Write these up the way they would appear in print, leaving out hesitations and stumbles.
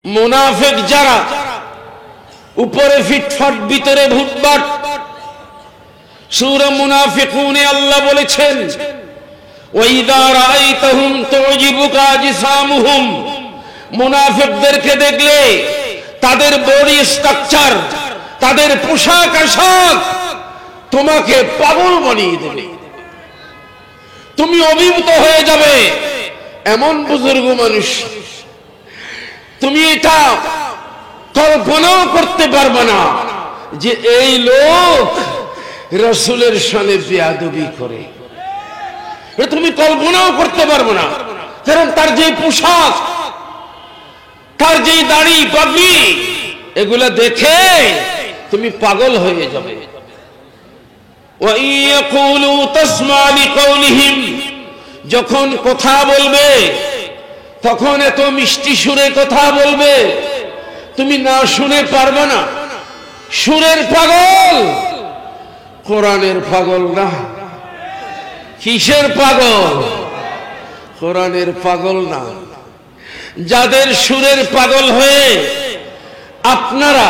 মুনাফিক যারা উপরে ফিটফাট ভিতরে ভুটবাট, সূরা মুনাফিকুনে আল্লাহ বলেছেন ওয়াইদা রাআইতাহুম তুজিবুকা আজসামুহুম, মুনাফিকদেরকে দেখলে তাদের বডি স্ট্রাকচার, তাদের পোশাক আশাক তোমাকে পাগল বানিয়ে দেবে, তুমি অভিভূত হয়ে যাবে। এমন বুজুর্গ মানুষ তুমি এটা কল্পনাও করতে পারবে না যে এই লোক রাসূলের শানে বেয়াদবি করে, তুমি কল্পনাও করতে পারবে না। কারণ তার যে পোশাক, তার যে দাড়ি পাগড়ি, এগুলা দেখে তুমি পাগল হয়ে যাবে। ওয়া ইয়াকুলু তাসমা লিকাউলিহিম, যখন কথা বলবে তখন এত মিষ্টি সুরে কথা বলবে তুমি না শুনে পারবে না। সুরের পাগল, কোরআনের পাগল না। কিসের পাগল? কোরআনের পাগল না। যাদের সুরের পাগল হয়ে আপনারা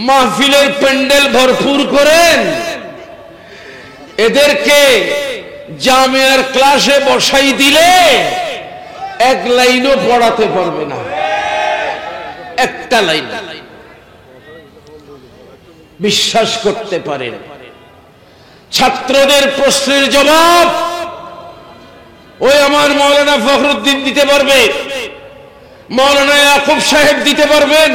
মাহফিলের প্যান্ডেল ভরপুর করেন, এদেরকে জামিয়ার ক্লাসে বসাই দিলে এক লাইনও পড়াতে পারবে না, একটা লাইন। বিশ্বাস করতে পারেন। ছাত্রদের প্রশ্নের জবাব ওই আমার মাওলানা ফখরুদ্দিন দিতে পারবে, মাওলানা ইয়াকুব সাহেব দিতে পারবেন।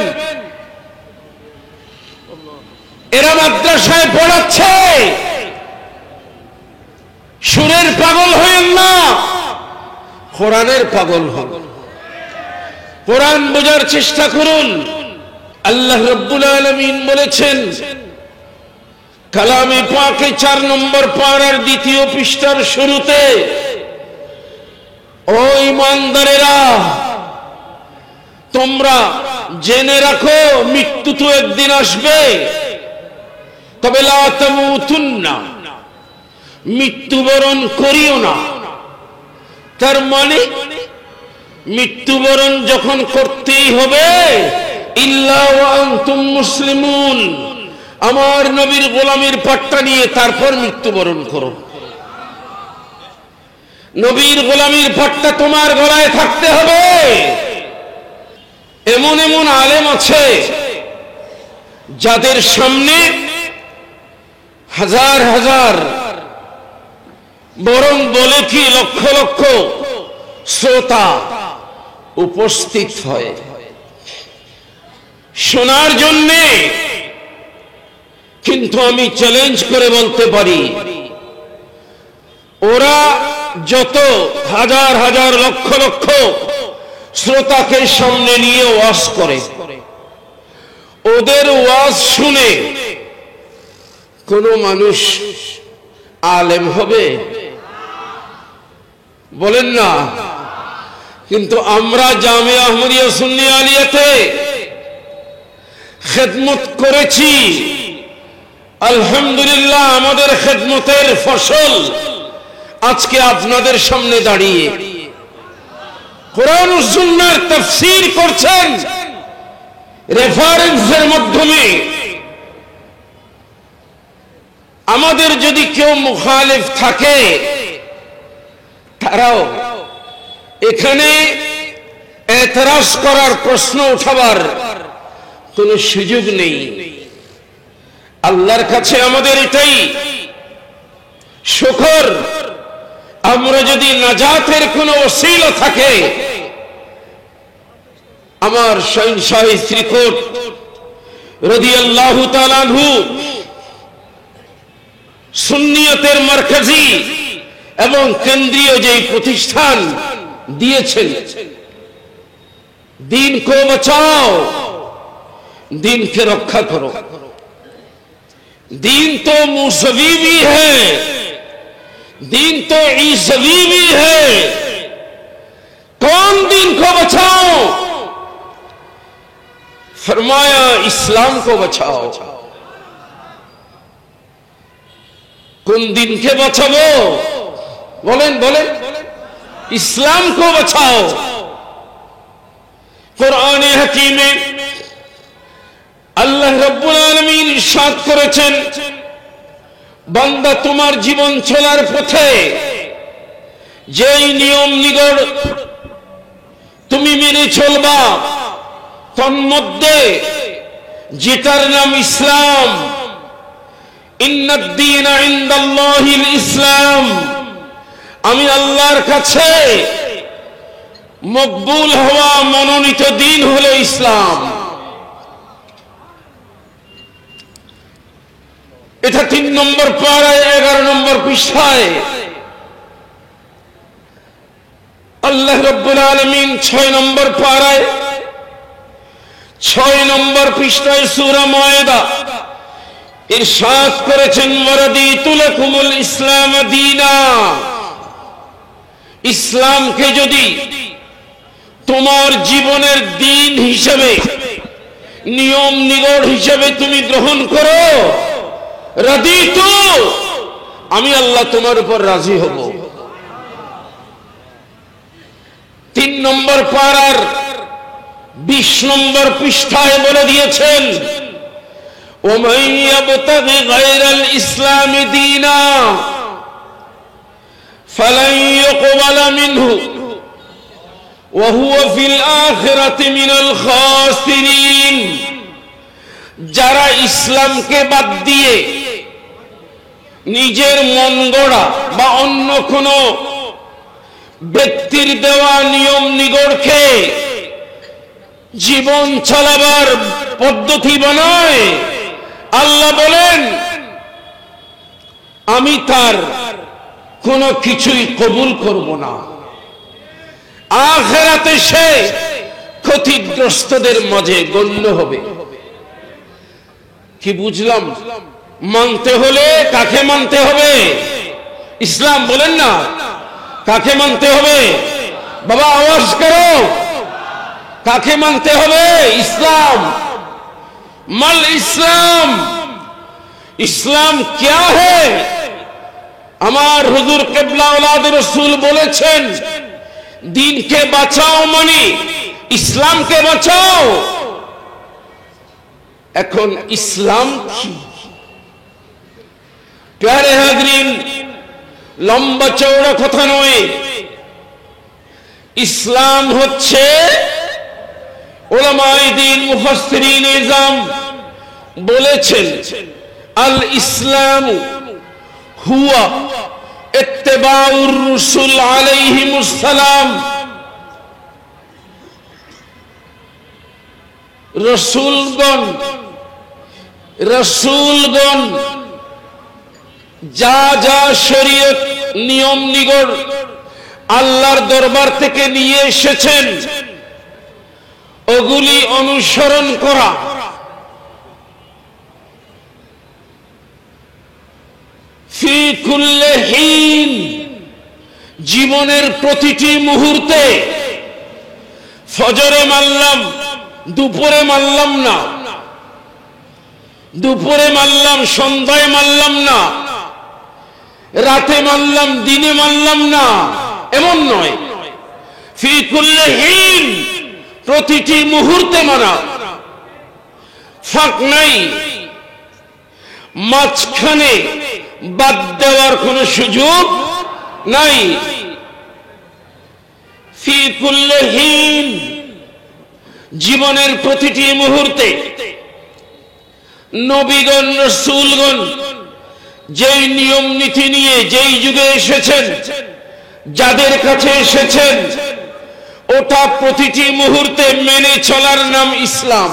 এরা মাদ্রাসায় পড়াচ্ছে। সুরের পাগল হয়েন না, কোরআনের পাগল হন। কোরআন বোঝার চেষ্টা করুন। আল্লাহ রাব্বুল আলামিন বলেছেন কালামে পাকে 4 নম্বর পারার 2য় পৃষ্ঠার শুরুতে, ও ঈমানদারেরা তোমরা জেনে রাখো মৃত্যু তো একদিন আসবে, তবে লা তামুতুন্না, মৃত্যুবরণ করিও না। তার মানে মৃত্যুবরণ যখন করতেই হবে ইল্লা ওয়া আনতুম মুসলিমুন, আমার নবীর গোলামীর পাট্টা নিয়ে তারপর মৃত্যুবরণ করো। নবীর গোলামীর পাট্টা তোমার গলায় থাকতে হবে। এমন এমন আলেম আছে যাদের সামনে হাজার হাজার, বরং বলে কি লক্ষ লক্ষ শ্রোতা উপস্থিত হয় শোনার জন্যে। কিন্তু আমি চ্যালেঞ্জ করে বলতে পারি, ওরা যত হাজার হাজার লক্ষ লক্ষ শ্রোতাকে সামনে নিয়ে ওয়াজ করে, ওদের ওয়াজ শুনে কোন মানুষ আলেম হবে? বলেন না। কিন্তু আমরা জামিয়া আহমদিয়া সুন্নি আলিয়াতে খেদমত করেছি, আলহামদুলিল্লাহ। আমাদের খেদমতের ফসল আজকে আপনাদের সামনে দাঁড়িয়ে কোরআন ও সুন্নাহর তাফসীর করছেন রেফারেন্সের মাধ্যমে। আমাদের যদি কেউ মুখালিফ থাকে, তারাও এখানে এতরাজ করার, প্রশ্ন উঠাবার কোনো সুযোগ নেই। আল্লাহর কাছে আমাদের এটাই শুকর, আমরা যদি নাজাতের কোনো ওসিলা থাকে, আমার শাহ শ্রীকোট রাদিয়াল্লাহু তাআলা আনহু সুন্নিয়তের মারকাজি এবং কেন্দ্রীয় যে প্রতিষ্ঠান দিয়েছেন, दीन को बचाओ, दीन के रक्षा करो। दीन तो मूसवी भी है, दीन तो ईसवी भी है। कौन दीन को बचाओ? फरमाया इस्लाम को बचाओ। কোন দিনকে বাঁচাবো? বলেন বলেন। ইসলাম को बचाओ। কোরআনে হাকিমে আল্লাহ রাব্বুল আলামিন ইরশাদ করেছেন, বান্দা তোমার জীবন চলার পথে যেই নিয়ম নিগড় তুমি মেনে চলবা, তন্মধ্যে যেটার নাম ইসলাম, ইন্নাদ-দীনা ইনদাল্লাহিল ইসলাম, আমি আল্লাহর কাছে মকবুল হওয়া মনোনীত দিন হলো ইসলাম। এটা 3 নম্বর পারায় 11 নম্বর পৃষ্ঠায় আল্লাহ রাব্বুল আলামিন 6 নম্বর পারায় 6 নম্বর পৃষ্ঠায় সূরা মায়েদা ইরশাদ করেছেন, ওয়ারাদিতু লাকুমুল ইসলাম দীনা, ইসলামকে যদি তোমার জীবনের দিন হিসেবে, নিয়ম নিগড় হিসেবে তুমি গ্রহণ করো, রাদিতু, আমি আল্লাহ তোমার উপর রাজি হব। 3 নম্বর পারার 20 নম্বর পৃষ্ঠায় বলে দিয়েছেন, ওমান ইয়াবতাগি গায়রাল ইসলামি দীনা ফালান ইউকবালা মিনহু ওয়া হুয়া ফিল আখিরাতি মিনাল খাসিরিন। যারা ইসলামকে বাদ দিয়ে নিজের মন গড়া বা অন্য কোন ব্যক্তির দেওয়া নিয়ম নিগড়কে জীবন চালাবার পদ্ধতি বানায়, আল্লাহ বলেন আমি তার কোনো কিছুই কবুল করব না, আখিরাতে সে ক্ষতিগ্রস্তদের মাঝে গণ্য হবে। কি বুঝলাম? মানতে হলে কাকে মানতে হবে? ইসলাম বলেন না, কাকে মানতে হবে? বাবা আওয়াজ করো, কাকে মানতে হবে? ইসলাম। মাল ইসলাম, ইসলাম क्या है? আমার হুজুর কিবলা औलाद रसूल বলেছেন, দিনকে বাঁচাও মানে ইসলামকে বাঁচাও। এখন ইসলাম কি? প্যারে হাজরিন, লম্বা চওড়া কথা নয়, ইসলাম হচ্ছে উলামায়ে দ্বীন মুফাসসিরিন ইজাম বলেছেন, আল ইসলাম হুয়া ইত্তিবাউর রাসূল আলাইহিমুস সালাম। রাসূলগণ যা যা শরীয়ত নিয়ম নিগড় আল্লাহর দরবার থেকে নিয়ে এসেছেন, ওগুলি অনুসরণ করা। ফি কুল্লি হিন, জীবনের প্রতিটি মুহূর্তে, ফজরে মানলাম, দুপুরে মানলাম না, দুপুরে মানলাম, সন্ধ্যায় মানলাম না, রাতে মানলাম, দিনে মানলাম না, এমন নয়। ফি কুল্লি হিন, প্রতিটি মুহূর্তে মানা, ফাঁক নাই, মাঝখানে বাদ দেওয়ার কোন সুযোগ নাই। ফি কুল্লি হিন, জীবনের প্রতিটি মুহূর্তে নবীগণ রাসূলগণ যেই নিয়ম নীতি নিয়ে যেই যুগে এসেছেন, যাদের কাছে এসেছেন, ওটা প্রতিটি মুহূর্তে মেনে চলার নাম ইসলাম।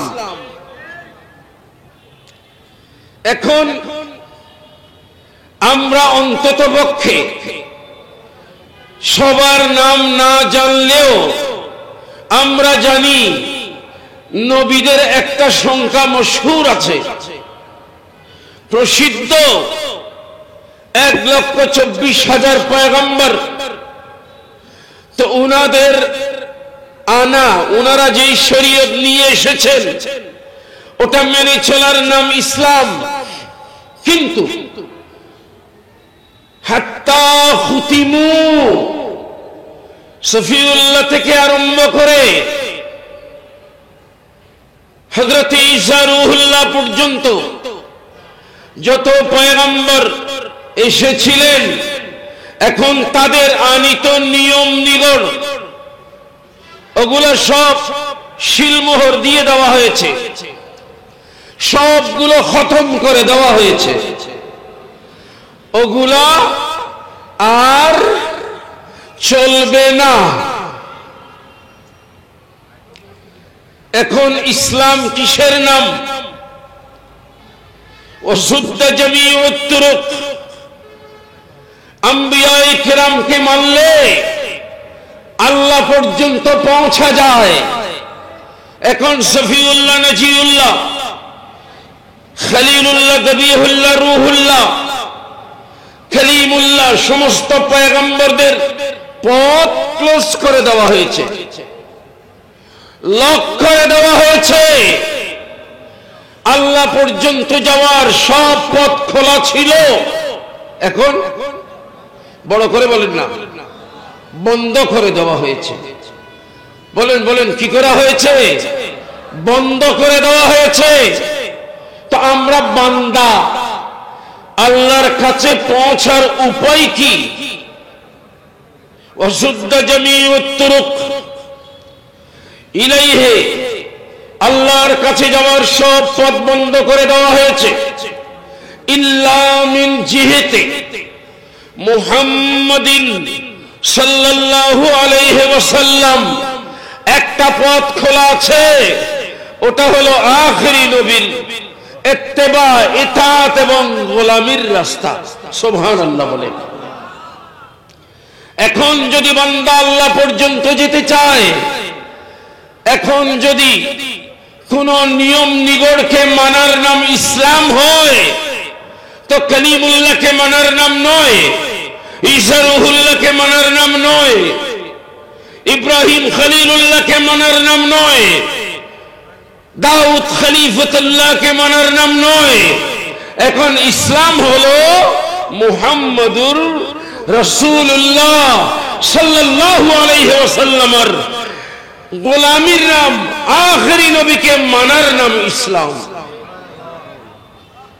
এখন আমরা অন্ততপক্ষে সবার নাম না জানলেও আমরা জানি নবীদের একটা সংখ্যা মশহুর আছে, প্রসিদ্ধ, 1,24,000 পয়গম্বর। তো উনাদের ওনারা যেই শরীয়ত নিয়ে এসেছেন ওটা মেনে চলার নাম ইসলাম। কিন্তু হাত্তা খুতিমু, সফিউল্লাহ থেকে আরম্ভ করে হযরত ঈসা রূহুল্লাহ পর্যন্ত যত পয়গম্বর এসেছিলেন, এখন তাদের আনিত নিয়ম নিগড় ওগুলো সব শিলমোহর দিয়ে দেওয়া হয়েছে, সবগুলো খতম করে দেওয়া হয়েছে। ওগুলা আর চলবে না। এখন ইসলাম কিসের নাম? ওয়াসুদ্দা জামিউত তুরুক। আম্বিয়ায়ে কেরামকে মানলে আল্লাহ পর্যন্ত পৌঁছা যায়। এখন সফিউল্লাহ, নজিউল্লাহ, খলিলুল্লাহ, দবিহুল্লাহ, রূহুল্লাহ, কলিমুল্লাহ সমস্ত পয়গম্বরদের পথ ক্লোজ করে দেওয়া হয়েছে, লক করে দেওয়া হয়েছে। আল্লাহ পর্যন্ত যাওয়ার সব পথ খোলা ছিল, এখন বড় করে বলেন না, বন্ধ করে দেওয়া হয়েছে। বলেন বলেন কি করা হয়েছে? বন্ধ করে দেওয়া হয়েছে। তো আমরা বান্দা, আল্লাহর কাছে পৌঁছার উপায় কি? ওয়াসুদ্দা জামিউত তুরুক ইলাইহি, আল্লাহর কাছে যাওয়ার সব পথ বন্ধ করে দেওয়া হয়েছে। ইল্লা মিন জিহতি মুহাম্মাদিন সাল্লাল্লাহু আলাইহি ওয়াসাল্লাম, একটা পথ খোলা আছে, ওটা হলো আখিরি নবীর ইত্তেবা, ইতাআত এবং গোলামির রাস্তা। সুবহানাল্লাহ বলে। এখন যদি বান্দা আল্লাহ পর্যন্ত যেতে চায়, এখন যদি কোন নিয়ম নিগড়কে মানার নাম ইসলাম হয়, তো কলিমুল্লাহকে মানার নাম নয়, ঈসা রূহুল্লাহকে মানার নাম নয়, ইব্রাহিম খলিলুল্লাহকে মানার নাম নয়, দাউদ খলিফাতুল্লাহকে মানার নাম নয়। এখন ইসলাম হলো মুহাম্মাদুর রাসূলুল্লাহ সাল্লাল্লাহু আলাইহি ওয়াসাল্লামের গোলামির নাম, আখেরি নবীকে মানার নাম ইসলাম।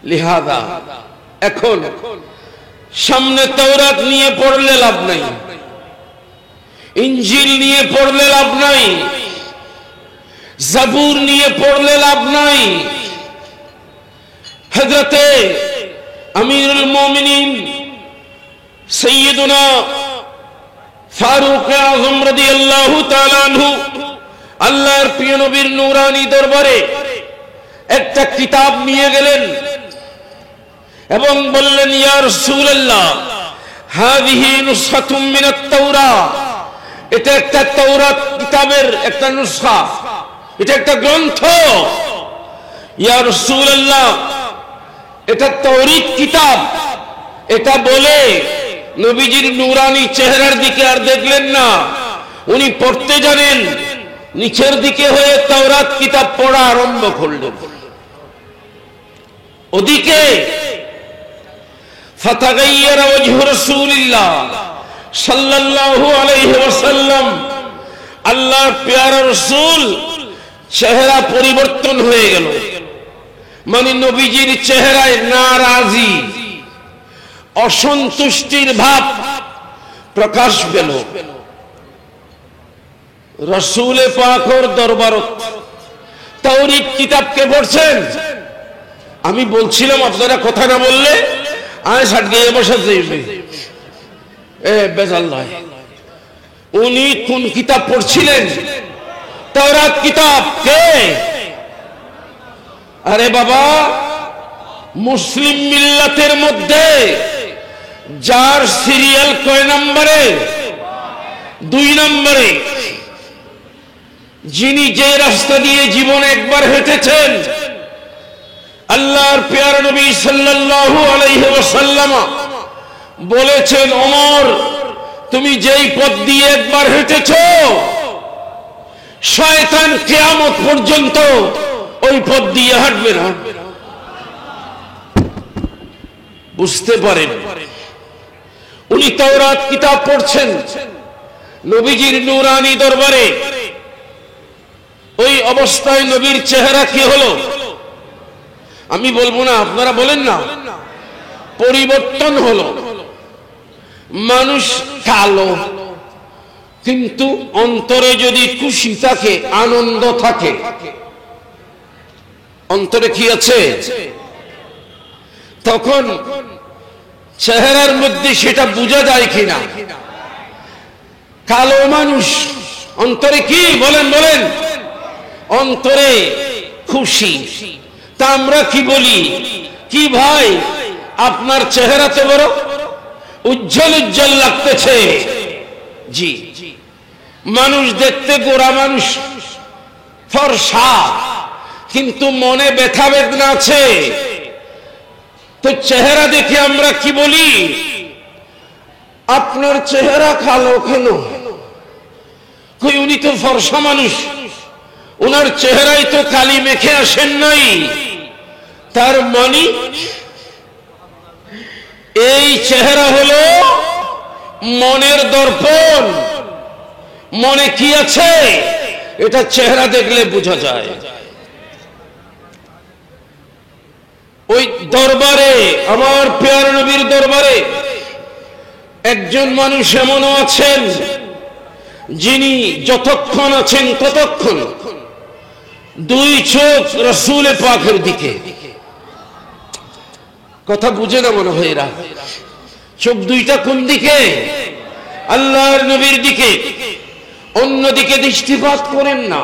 লিহাদা এখন সামনে তাওরাত নিয়ে পড়লে লাভ নাই, ইনজিল নিয়ে পড়লে লাভ নাই, জাবুর নিয়ে পড়লে লাভ নাই। হযরতে আমিরুল মুমিনিন সাইয়্যিদুনা ফারুক আযম রাদিয়াল্লাহু তাআলা আনহু আল্লাহর প্রিয় নবীর নূরানী দরবারে একটা কিতাব নিয়ে গেলেন এবং বললেন, ইয়া রাসূলুল্লাহ, হাযিহি নুসখাতুম মিনাত তাওরা, এটা একটা তাওরাত কিতাবের একটা নুসখা, এটা একটা গ্রন্থ। ইয়া রাসূলুল্লাহ, এটা তাওরীত কিতাব। এটা বলে নবীজির নূরানী চেহারার দিকে আর দেখলেন না, উনি পড়তে জানেন, নিচের দিকে হয়ে তাওরাত কিতাব পড়া আরম্ভ করলেন। ওদিকে ফাতাগাইয়ারা ওয়াজহু রাসূলিল্লাহ সাল্লাল্লাহু আলাইহি ওয়াসাল্লাম, আল্লাহর প্যারা রাসূল চেহারা পরিবর্তন হয়ে গেল, মানে নবীজির চেহারায় নারাজি, অসন্তুষ্টির ভাব প্রকাশ পেল। রাসূলে পাকের দরবারত তাওরীত কিতাবকে পড়ছেন। আমি বলছিলাম আপনারা কথা না বললে আয় সাট গিয়ে বসে যাইবে, এ বেজাল্লাহ। উনি কোন কিতাব পড়ছিলেন? তাওরাত কিতাব। কে? আরে বাবা, মুসলিম মিল্লাতের মধ্যে যার সিরিয়াল কয় নম্বরে? 2 নম্বরে। যিনি যে রাস্তা দিয়ে জীবন একবার হেঁটেছেন, আল্লাহর প্যারা নবী সাল্লাল্লাহু আলাইহি ওয়াসাল্লাম বলেছেন, ওমর, তুমি যেই পথ দিয়ে একবার হেঁটেছো, শয়তান কিয়ামত পর্যন্ত ওই পথ দিয়ে হাঁটবে না। বুঝতে পারেন? উনি তাওরাত কিতাব পড়ছেন নবীজির নূরানী দরবারে। ওই অবস্থায় নবীর চেহারা কি হলো? আমি বলবো না, আপনারা বলেন না, পরিবর্তন হলো। মানুষ কালো, কিন্তু অন্তরে যদি খুশি থাকে, আনন্দ থাকে, অন্তরে কি আছে, তখন চেহারার মধ্যে সেটা বোঝা যায় কিনা। কালো মানুষ অন্তরে কি, বলেন বলেন, অন্তরে খুশি। তা আমরা কি বলি, কি ভাই আপনার চেহারা তো বড় উজ্জ্বল উজ্জ্বল লাগতেছে। জি, মানুষ দেখতে গোরা, মানুষ ফর্সা, কিন্তু মনে ব্যথা বেদনা আছে। তো চেহারা দেখে আমরা কি বলি, আপনার চেহারা কালো কেন? কই উনি তো ফর্সা মানুষ, উনার চেহারায় তো কালি মেখে আসেন নাই। তার মানে এই চেহারা হলো মনের দর্পণ। মনে কি আছে এটা চেহারা দেখলে বোঝা যায়। ওই দরবারে, আমার প্যারা নবীর দরবারে একজন মানুষ এমনও আছেন যিনি যতক্ষণ আছেন ততক্ষণ দুই চোখ রাসূল পাকের দিকে। কথা বুঝে না মনে হয় এরা? চোখ দুইটা কোন দিকে? আল্লাহর নবীর দিকে, অন্যদিকে দৃষ্টিপাত করেন না।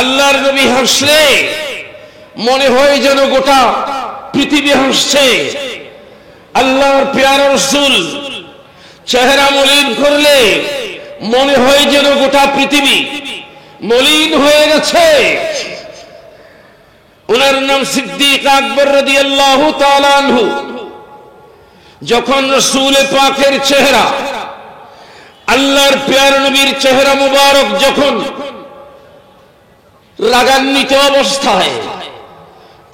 আল্লাহর নবী হাসলে মনে হয় যেন গোটা পৃথিবী হাসছে। আল্লাহর প্যারা রাসূল চেহারা মলিন করলে মনে হয় যেন গোটা পৃথিবী মলিন হয়ে গেছে। ওনার নাম সিদ্দিক আকবর রাদিয়াল্লাহু তাআলা আনহু। যখন রাসূল পাকের চেহারা, আল্লাহর প্যারা নবীর চেহারা মুবারক যখন রাগান্বিত অবস্থায়,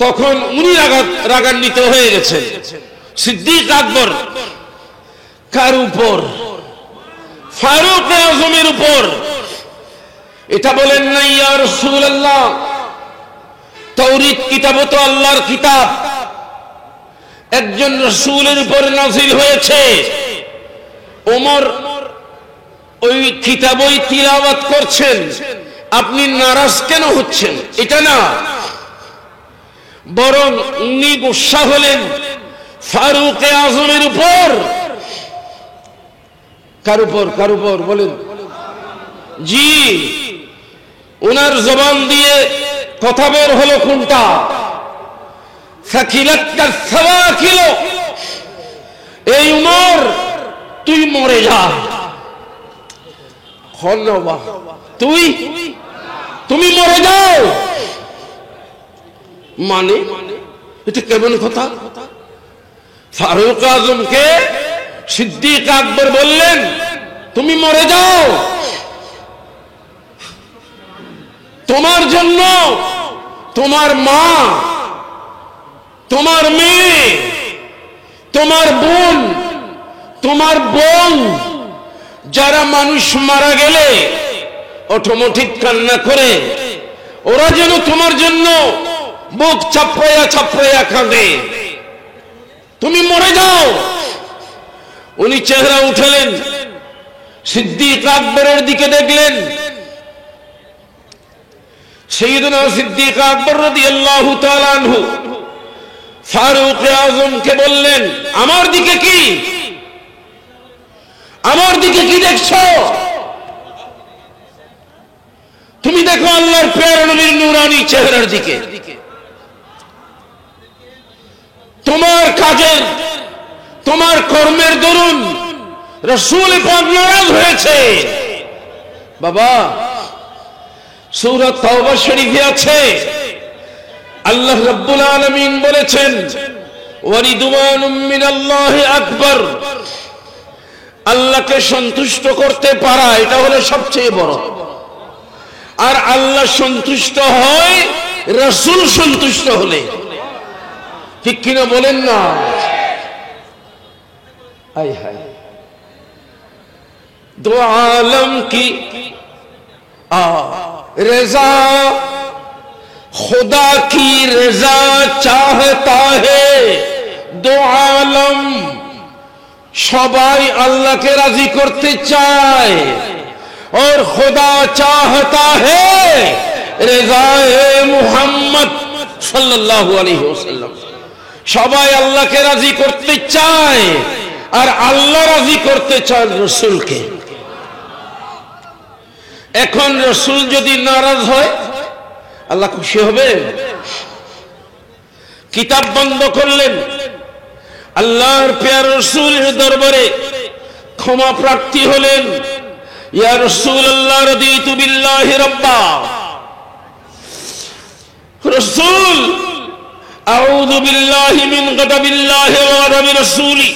তখন উনি রাগান্বিত হয়ে গেছেন। সিদ্দিক আকবর কার উপর? ফারুক আজমের উপর। এটা বলেন না ইয়া রাসূলুল্লাহ, তাওরীত কিতাব তো আল্লাহর কিতাব, একজন রাসূলের উপর নাযিল হয়েছে। ওমর ওই কিতাবই তিলাওয়াত করছেন, আপনি নারাজ কেন হচ্ছেন? এটা না, বরং উনি গুসা হলেন ফারুক আজমের উপর। কার উপর? কার উপর বলেন? জি, ওনার জবান দিয়ে কথা বের হলো কোনটা? সাকিলাতকা সাওয়াকিল, এই উমর তুই মরে যা। হল্লা, তুমি মরে যাও মানে এটা কেমন কথা? ফারুক আজমকে সিদ্দিক আকবর বললেন তুমি মরে যাও। তোমার জন্য তোমার মা, তোমার মেয়ে, তোমার বোন, তোমার বোন, যারা মানুষ মারা গেলে অটোমেটিক কান্না করে, ওরা যেন তোমার জন্য বুক চাপড়াইয়া চাপড়াইয়া কাঁদে। তুমি মরে যাও। উনি চেহারা উঠালেন, সিদ্দিক আকবরের দিকে দেখলেন। সাইয়েদনা সিদ্দিক আকবর রাদিয়াল্লাহু তাআলা আনহু ফারুক আজমকে বললেন, আমার দিকে কি, আমার দিকে কি দেখছো? তুমি দেখো আল্লাহর প্যারা নবীর নূরানী চেহারার দিকে। তোমার কাজের, তোমার কর্মের দরুন রাসূল পাক নারাজ হয়েছে। বাবা, সূরা তাওবা শরীফে আছে, আল্লাহ রাব্বুল আলামিন বলেছেন ওয়ারিদওয়ানুম মিনাল্লাহি আকবার। আল্লাহকে সন্তুষ্ট করতে পারা এটা হলো সবচেয়ে বড়। আর আল্লাহ সন্তুষ্ট হয় রাসূল সন্তুষ্ট হলে। ঠিক কিনা বলেন না? আয় হায়, দো আলম কি रज़ा खुदा की रज़ा चाहता है दो आलम सबाई अल्लाह के राजी करते चाय और खुदा चाहता है रज़ाए मुहम्मद सल्लल्लाहु अलैहि वसल्लम सबाई अल्लाह के राजी करते चाय और अल्लाह राजी करते चाय रसूल के এখন রসুল যদি নারাজ হয় আল্লাহ খুশি হবে কিতাব বন্ধ করলেন আল্লাহর প্রিয় রাসূলের দরবারে ক্ষমা প্রার্থী হলেন ইয়া রাসূলুল্লাহ রাদিতু বিল্লাহি রাব্বা রাসূল আউযু বিল্লাহি মিন গাদাবিল্লাহি ওয়া গাদাবি রাসূলি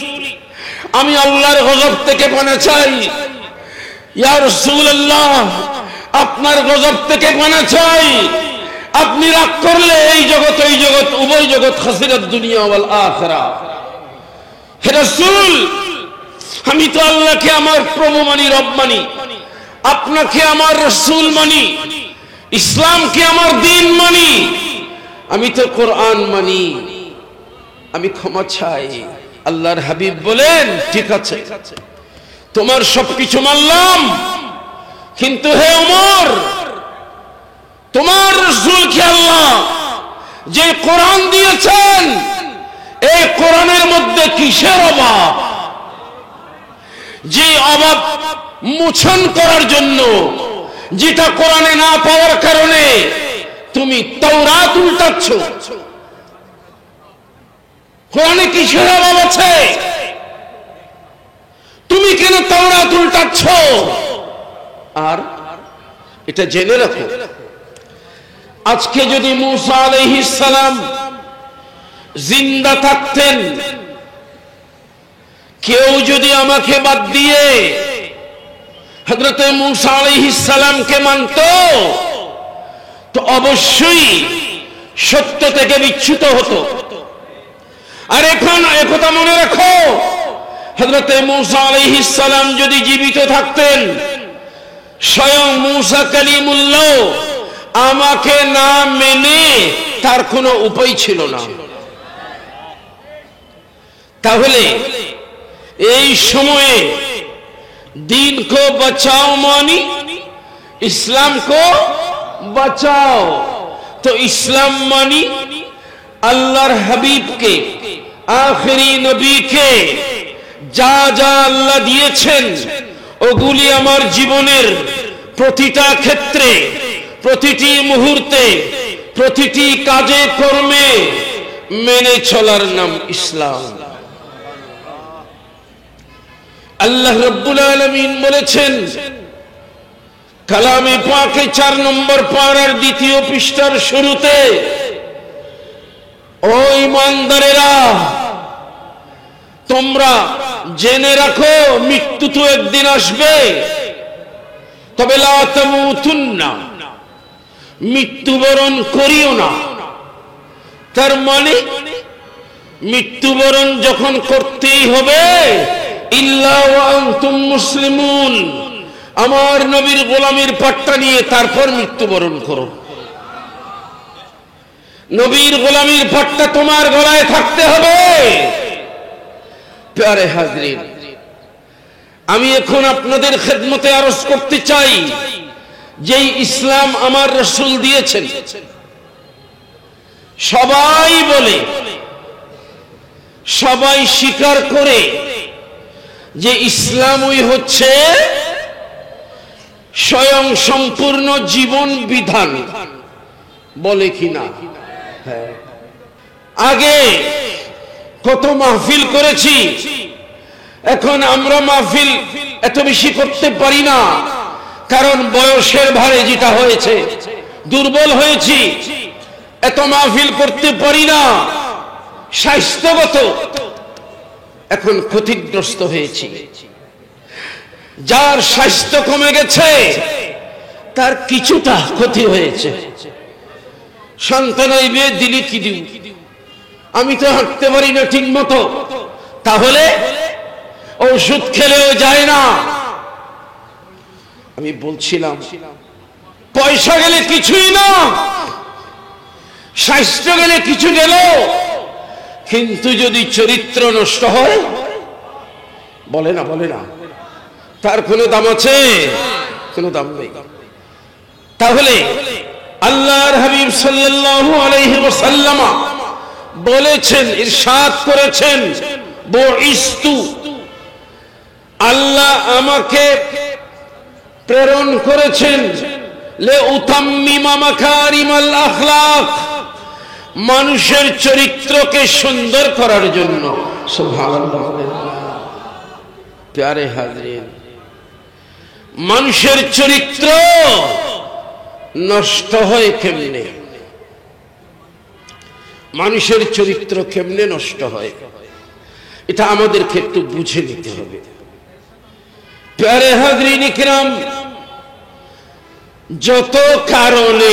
আমি আল্লাহর গজব থেকে পানা চাই ইয়া রাসূলুল্লাহ আপনার গজব থেকে পানা চাই আপনি রাগ করলে এই জগৎ ওই জগৎ উভয় জগৎ খাসিরাত দুনিয়া ওয়াল আখিরাহ হে রাসূল আমি তো আল্লাহকে আমার প্রভু মানি রব মানি আপনাকে আমার রাসূল মানি ইসলামকে আমার দ্বীন মানি আমি তো কোরআন মানি আমি ক্ষমা চাই আল্লাহর হাবিব বলেন ঠিক আছে তোমার সবকিছু মানলাম কিন্তু হে ওমর তোমার রাসূলকে আল্লাহ যে কোরআন দিয়েছেন এই কোরআনের মধ্যে কিসের অভাব যে অভাব মোচন করার জন্য যেটা কোরআনে না পাওয়ার কারণে তুমি তাওরাত উল্টাচ্ছ কোরআনে কিসের অভাব আছে তুমি কেন তাওরাত উল্টাচ্ছ আর এটা জেনে রাখো আজকে যদি মূসা আলাইহিস সালাম জিন্দা থাকতেন কেউ যদি আমাকে বাদ দিয়ে হযরত মূসা আলাইহিস সালামকে মানতো তো অবশ্যই সত্য থেকে বিচ্যুত হতো আর এখন একথা মনে রাখো হযরত মূসা আলাইহিস সালাম যদি জীবিত থাকতেন স্বয়ং মূসা কালিমুল্লাহ আমাকে না মেনে তার কোনো উপায় ছিল না তাহলে এই সময়ে दीन को बचाओ मानी इस्लाम को बचाओ तो इस्लाम मानी अल्लाहर हबीब के आखिरी नबी के जा जा अल्लाह दिएছেন ওগুলি আমার জীবনের প্রতিটা ক্ষেত্রে প্রতিটি মুহূর্তে প্রতিটি কাজে কর্মে মেনে চলার নাম ইসলাম আল্লাহ রাব্বুল আলামিন বলেছেন কালামে পাকে 4 নম্বর পারার দ্বিতীয় পৃষ্ঠার শুরুতে ও ঈমানদারেরা তোমরা জেনে রাখো মৃত্যু তো একদিন আসবে তবে লা তামুতুন্না মৃত্যুবরণ করিও না তার মানে মৃত্যুবরণ যখন করতেই হবে ইল্লা ওয়া আনতুম মুসলিমুন আমার নবীর গোলামীর পাট্টা নিয়ে তারপর মৃত্যুবরণ করো নবীর গোলামীর পাট্টা তোমার গলায় থাকতে হবে প্যারে হাজরিন আমি এখন আপনাদের খেদমতে আরজ করতে চাই যে ইসলাম আমার রাসূল দিয়েছেন সবাই বলে সবাই স্বীকার করে যে ইসলামই হচ্ছে স্বয়ং সম্পূর্ণ জীবন বিধান বলে কিনা হ্যাঁ আগে কত মাহফিল করেছি এখন আমরা মাহফিল এত বেশি করতে পারি না কারণ বয়সের ভারে যেটা হয়েছে দুর্বল হয়েছি এত মাহফিল করতে পারি না স্বাস্থ্যগত এখন ক্ষতিগ্রস্ত হয়েছি যার স্বাস্থ্য কমে গেছে তার কিছুটা ক্ষতি হয়েছে সন্তানই বিয়ে দিলি কি দিও আমি তো হাঁটতে পারি না ঠিক মতো তাহলে ওষুধ খেলেও যায় না আমি বলছিলাম পয়সা গেলে কিছুই না, স্বাস্থ্য গেলে কিছু গেল, কিন্তু যদি চরিত্র নষ্ট হয়, বলে না তার কোনো দাম আছে? কোনো দাম নেই। তাহলে আল্লাহর হাবিব সাল্লাল্লাহু আলাইহি ওয়াসাল্লাম বলেছেন, ইরশাদ করেছেন, বুইস্তু, আল্লাহ আমাকে প্রেরণ করেছেন লে উতাম্মিমা মাকারিমাল আখলাক, মানুষের চরিত্রকে সুন্দর করার জন্য। সুবহানাল্লাহ। প্যারে হাজরিন, মানুষের চরিত্র নষ্ট হয় কেমনে? মানুষের চরিত্র কেমনে নষ্ট হয়, এটা আমাদেরকে একটু বুঝে নিতে হবে। প্যারে হাজরিন ইকরাম, যত কারণে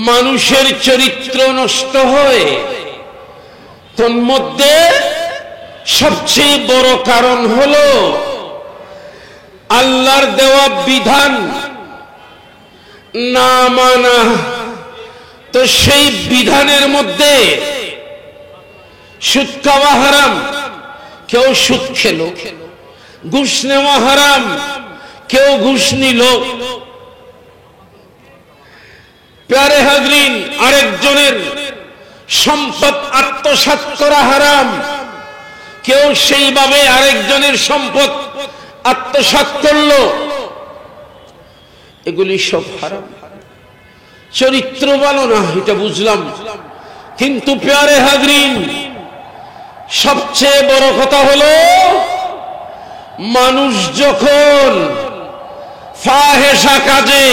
মানুষের চরিত্র নষ্ট হয়, তন্মধ্যে সবচেয়ে বড় কারণ হলো আল্লাহর দেওয়া বিধান না মানা। তো সেই বিধানের মধ্যে সুদ খাওয়া হারাম, কেউ সুদ খেলো। ঘুষ নেওয়া হারাম, কেউ ঘুষ নিল। প্যারে হাজরিন, আরেকজনের সম্পদ আত্মসাৎ করা হারাম, কেউ সেইভাবে আরেকজনের সম্পদ আত্মসাৎ করলো, এগুলি সব হারাম। চরিত্র ভালো না, এটা বুঝলাম, কিন্তু প্যারে হাজরিন, সবচেয়ে বড় কথা হলো মানুষ যখন ফাহেশা কাজে,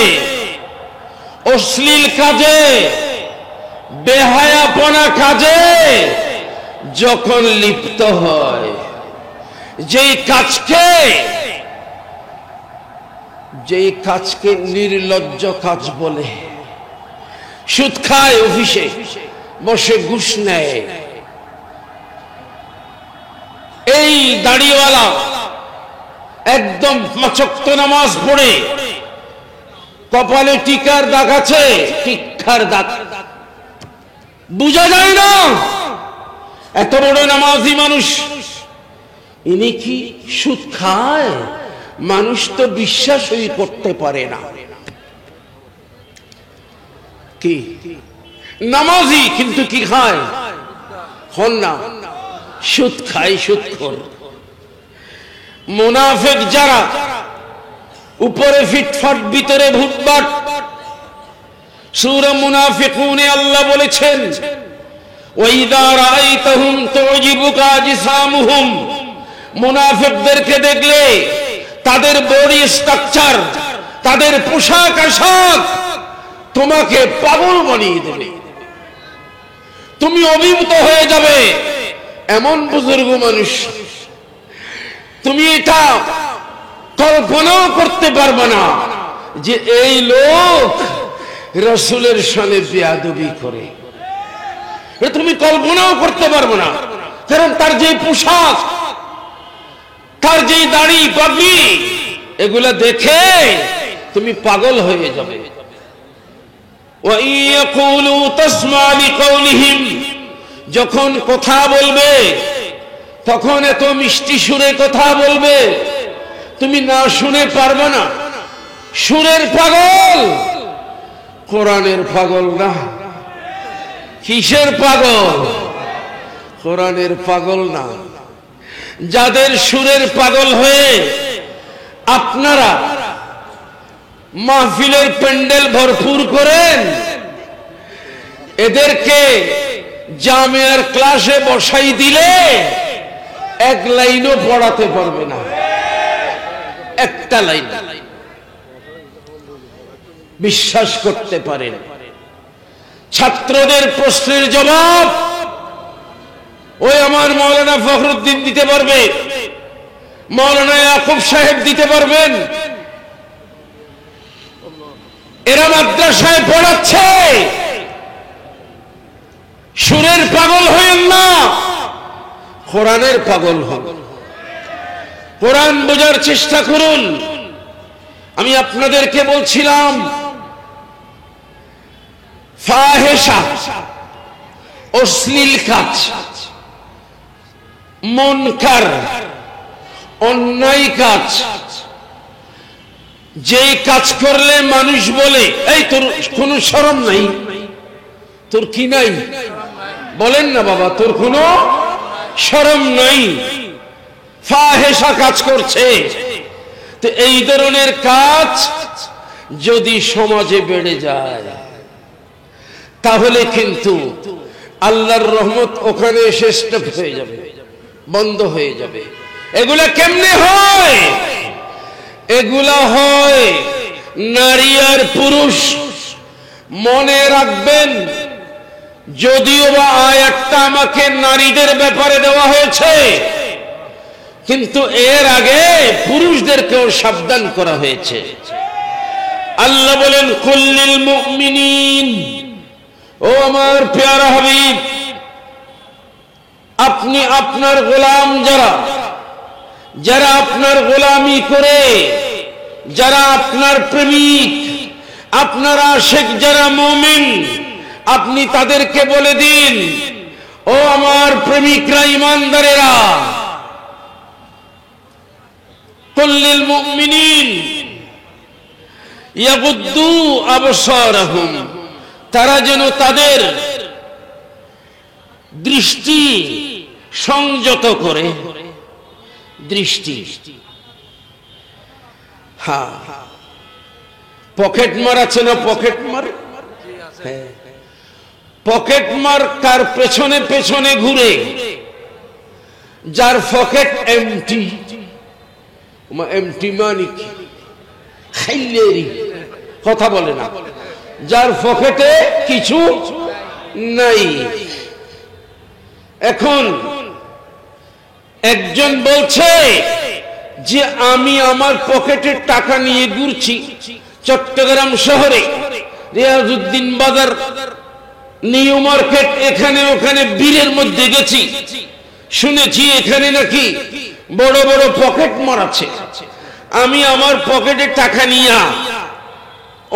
অশ্লীল কাজে, বেহায়াপনা কাজে যখন লিপ্ত হয়, যেই কাজকে নির্লজ্জ কাজ বলে, সুদ খায়, অফিসে বসে ঘুষ নেয়, এই দাড়িওয়ালা একদম ৫ ওয়াক্ত নামাজ পড়ে, কপালে টিকার দাগ আছে, টিকার দাগ বুঝা যায় না, এত বড় নামাজি মানুষ, ইনি কি সুদ খায়? মানুষ তো বিশ্বাসই করতে পারে না। কি নামাজি কিন্তু কি খায়? হন না, সুদ খায়, সুদখোর। মুনাফিক যারা, উপরে ফিটফাট ভিতরে ভুটবাট। সূরা মুনাফিকুনে আল্লাহ বলেছেন, ওয়াইদা রাআইতাহুম তুজিবুকা আজসামুহুম, মুনাফিকদেরকে দেখলে তাদের বডি স্ট্রাকচার, তাদের পোশাক আশাক তোমাকে পাগল বানিয়ে দেবে, তুমি অভিভূত হয়ে যাবে। এমন বুজুর্গ মানুষ, তুমি এটা কল্পনাও করতে পারবে না যে এই লোক রাসূলের শানে বেয়াদবি করে। তুমি কল্পনাও করতে পারবে না, কারণ তার যে পোশাক, তার যে দাড়ি পাগড়ি, এগুলা দেখে তুমি পাগল হয়ে যাবে। ওয়া ইয়াকুলু তাসমা লিকাউলিহিম, যখন কথা বলবে তখন এত মিষ্টি সুরে কথা বলবে, তুমি না শুনে পারবে না। সুরের পাগল, কোরআনের পাগল না। কিসের পাগল? কোরআনের পাগল না। যাদের সুরের পাগল হয়ে আপনারা মাহফিলের প্যান্ডেল ভরপুর করেন, এদেরকে জামিয়ার ক্লাসে বসাই দিলে এক লাইনও পড়াতে পারবে না, একটা লাইন। বিশ্বাস করতে পারেন। ছাত্রদের প্রশ্নের জবাব ওই আমার মাওলানা ফখরুদ্দিন দিতে পারবে, মাওলানা ইয়াকুব সাহেব দিতে পারবেন। এরা মাদ্রাসায় পড়াচ্ছে। সুরের পাগল হয়েন না, কোরআনের পাগল হন। কোরআন বোঝার চেষ্টা করুন। আমি আপনাদেরকে বলছিলাম ফাহেশা, অশ্লীল কাজ, মুনকার, অন্যায় কাজ, যেই কাজ করলে মানুষ বলে এই তোর কোনো শরম নাই, তোর কি নাই, বলেন না বাবা, তোর কোনো শরম নাই, ফাহেশা কাজ করছে। তো এই ধরনের কাজ যদি সমাজে বেড়ে যায় তাহলে কিন্তু আল্লাহর রহমত ওখানে এসে স্টপ হয়ে যাবে, বন্ধ হয়ে যাবে। এগুলা কেমনে হয়? এগুলা হয় নারী আর পুরুষ। মনে রাখবেন, যদিও বা আয়াতটা আমাকে নারীদের ব্যাপারে দেওয়া হয়েছে, কিন্তু এর আগে পুরুষদেরকেও সাবধান করা হয়েছে। আল্লাহ বলেন কুল্লিল মুমিনিন, ও আমার প্যারা হাবিব, আপনি আপনার গোলাম যারা আপনার গোলামি করে, যারা আপনার প্রেমিক, আপনার আশিক, যারা মুমিন, আপনি তাদেরকে বলে দিন, ও আমার প্রেমিকরা, ঈমানদারেরা, কুল্লিল মুমিনিন ইয়াগুদ্দু আবসারাহুম, তারা যেন তাদের দৃষ্টি সংযত করে। দৃষ্টি, হ্যাঁ, পকেট মার আছে না, পকেট মার, পকেট মার কার পেছনে পেছনে ঘুরে, যার পকেট এমটি, এমটি মানে কি, খাইলেরি কথা বলে না, যার পকেটে কিছু নাই। এখন একজন বলছে যে আমি আমার পকেটের টাকা নিয়ে ঘুরছি চট্টগ্রাম শহরে, রিয়াজউদ্দিন বাজার, নিউ মার্কেট, এখানে ওখানে বীরের মধ্যে গেছি, শুনেছি এখানে নাকি বড় বড় পকেট মার আছে। আমি আমার পকেটে টাকা নিয়ে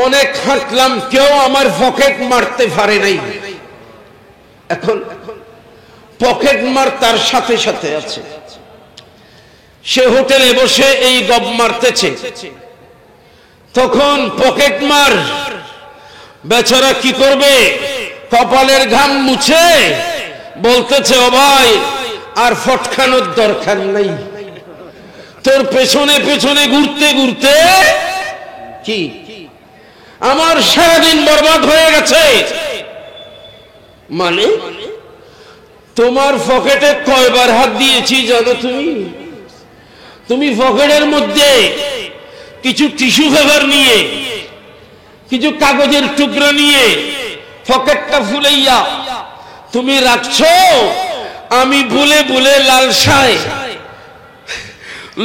অনেক হাঁটলাম, কেউ আমার পকেট মারতে পারে নাই। এখন পকেট মার তার সাথে সাথে আছে, সে হোটেলে বসে এই গব মারতেছে। তখন পকেট মার বেচারা কি করবে, কপালের ঘাম মুছে বলতেছে, ও ভাই আর ফটকানোর দরকার নাই, তোর পেছনে পেছনে ঘুরতে ঘুরতে কি আমার সারাদিন বরবাদ হয়ে গেছে। মানে তোমার পকেটে কয়বার হাত দিয়েছি জানো তুমি পকেটের মধ্যে কিছু টিস্যু পেপার নিয়ে, কিছু কাগজের টুকরা নিয়ে পকেটটা ফুলাইয়া তুমি রাখছো। আমি ভুলে ভুলে লালসায়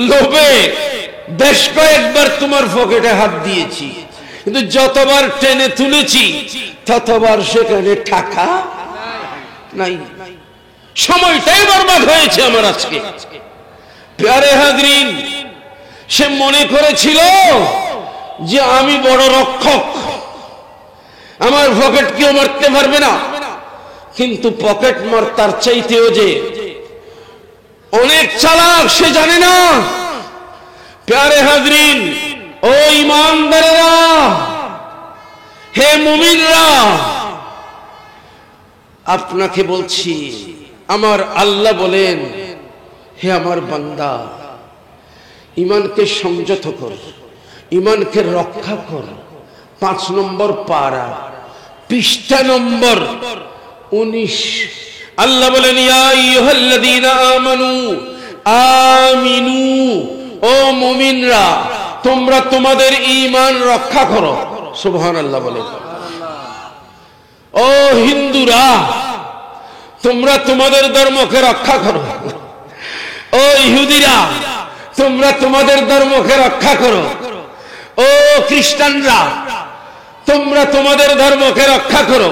লোভে বেশ কয়েকবার তোমার পকেটে হাত দিয়েছি, কিন্তু যতবার টেনে তুলেছি ততবার সেখানে টাকা নাই, সময়টাই বরবাদ হয়েছে আমার আজকে। প্যারে হাজরিন, সে মনে করেছিল যে আমি বড় রক্ষক, আমার পকেট কেউ মারতে পারবে না, কিন্তু পকেট মার তার চাইতেও যে অনেক চালাক, সে জানে না। প্যারে হাজরিন, ও ঈমানদারেরা, হে মুমিনরা, আপনাকে বলছি, আমার আল্লাহ বলেন, হে আমার বান্দা, ঈমানকে সংযত কর, ঈমানকে রক্ষা কর। 5 নম্বর পারা, পৃষ্ঠা নম্বর 19। আল্লাহ বলেন, ইয়া আইয়ুহাল্লাযীনা আমানু আমিনু, ও মুমিনরা, তোমরা তোমাদের ঈমান রক্ষা করো। সুবহানাল্লাহ বলেন। ও হিন্দুরা, তোমরা তোমাদের ধর্মকে রক্ষা করো। ও ইহুদিরা, তোমরা তোমাদের ধর্মকে রক্ষা করো। ও খ্রিস্টানরা, তোমরা তোমাদের ধর্মকে রক্ষা করো।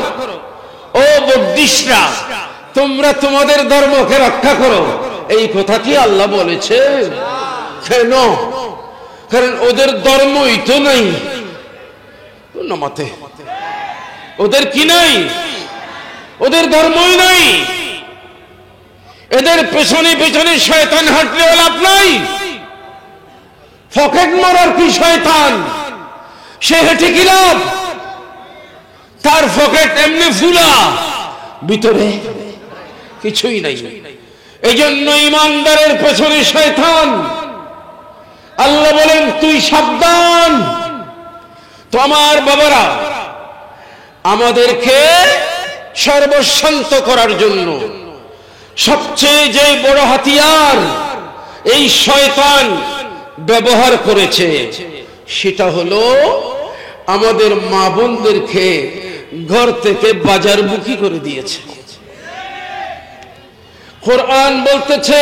ও বৌদ্ধিস্টরা, তোমরা তোমাদের ধর্মকে রক্ষা করো। এই কথা কি আল্লাহ বলেছেন? কেন? কারণ ওদের ধর্মই তো নাই। নামাতে ওদের কি নাই? ওদের ধর্মই নাই। এদের পেছনে পেছনে শয়তান হাঁটলেও লাভ নাই। ফকেট মারার কি শয়তান, সে হেঁটে কি লাভ? তার ফকেট এমনি ফুলা, ভিতরে কিছুই নাই। এই জন্য ইমানদারের পেছনে শয়তান। আল্লাহ বলেন তুই সাবধান। তো আমার বাবারা, আমাদেরকে সর্বশান্ত করার জন্য সবচেয়ে যে বড় হাতিয়ার এই শয়তান ব্যবহার করেছে, সেটা হলো আমাদের মা বোনদেরকে ঘর থেকে বাজার মুখী করে দিয়েছে। কোরআন বলতেছে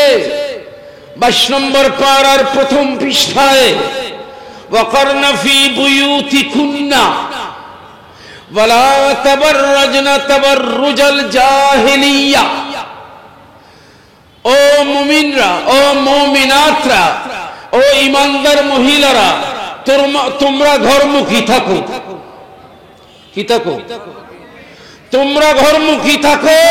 22 নম্বর পারার প্রথম পৃষ্ঠায়, ওয়াকারনা ফি বুয়ুতিকুন্না ওয়ালা তাবাররাজনা তাবাররুজাল জাহিলিয়া। ও মুমিনরা, ও মুমিনাতরা, ও ইমানদার মহিলারা, তোমরা ঘরমুখী থাকো। কি থাকো? তোমরা ঘরমুখী থাকো।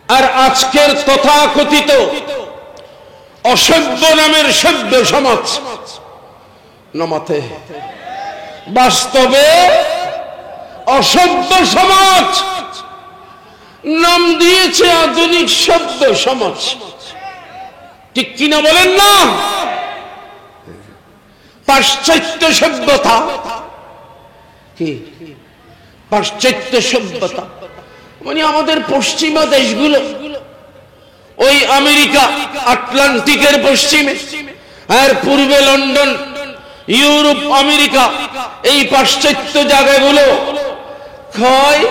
আর আজকের তথাকথিত অসভ্য নামের সভ্য সমাজ নমাতে বাস্তবে অসভ্য সমাজ নাম দিয়েছে আধুনিক সভ্য সমাজ। ঠিক কিনা বলেন না? পাশ্চাত্য সভ্যতা। কি পাশ্চাত্য সভ্যতা? মানে আমাদের পশ্চিমা দেশগুলো, ওই আমেরিকা আটলান্টিকের পশ্চিমে, আর পূর্বে লন্ডন, ইউরোপ, আমেরিকা, এই পাশ্চাত্য জায়গাগুলো হয়